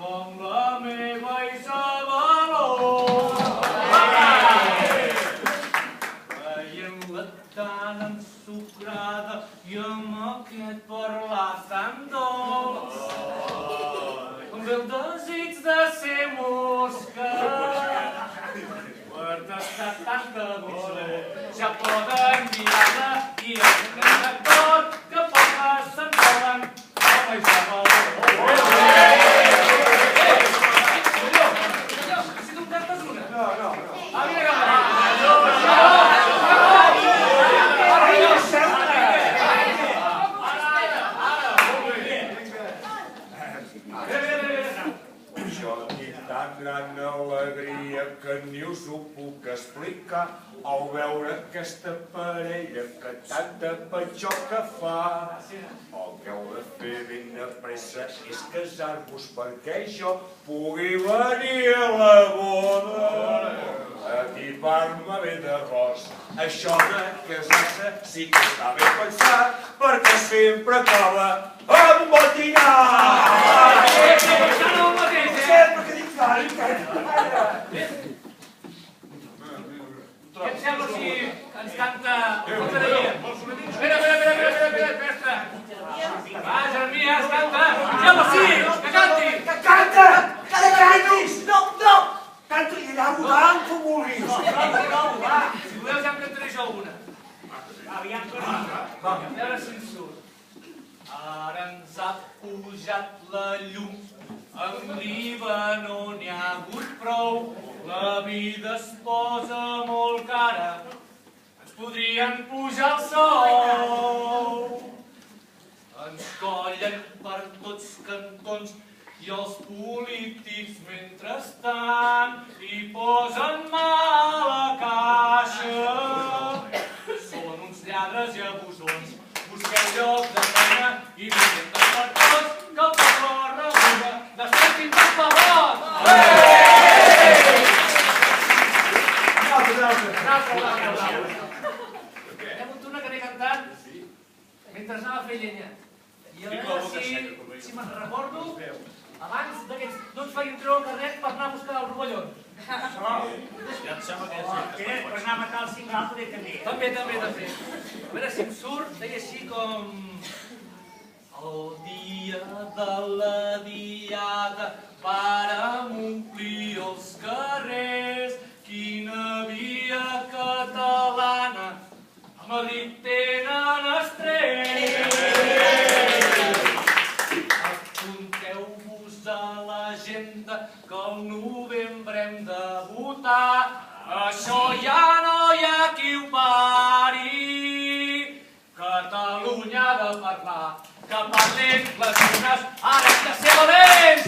com la meva Isabeló. Veient-la tan ensucrada i amb aquest parlar tan dolç, em ve el desig de ser mosca per tastar tanta dolçor. Ja poden mirar-la i el d'acord que poques se'n volen com a Isabeló. Si tu em cantes una? No. Ah, mira Jo tinc tan gran alegria que ni us ho puc explicar al veure aquesta parella que tanta patxoca fa. El que heu de fer ben de pressa és casar-vos perquè jo pugui venir a la boda. Equipar-me bé de ros. Això de casar-se sí que està ben pensat perquè sempre acaba amb un bon dinar. Què et sembla si ens canta el Canaria? Espera, mestre! Va, Jeremias, canta! Sembla sí, que canti! Que canta! Que cantis! No! Canto i allà votant com vulguis. Va, si voleu ja em cantaré jo alguna. A veure si ens surt. Ara ens ha pujat la llum, amb l'IVA no n'hi ha hagut prou, la vida es posa molt cara, ens podrien pujar el sou. Ens collen per tots cantons i els polítics mentrestant hi posen mà a la caixa. Són uns lladres i abusons, busqueu lloc de feina i visiten per tots que el poble rebuda d'estar fins al pavot. Hem hagut una que n'he cantat mentre anava a fer llenya. I a veure si me'n recordo, abans no ens feien treure el carnet per anar a buscar els rovellons. Ja em sembla que és per anar a matar el cinc l'altre també. També. A veure si em surt, deia així com... El dia de la diada vàrem omplir els carrers, quina via catalana a Madrid tenen estrès. Apunteu-vos a l'agenda que al novembre hem de votar. Això ja no hi ha qui ho pari. Catalunya ha de parlar, que parlem les dones, ara hem de ser valents.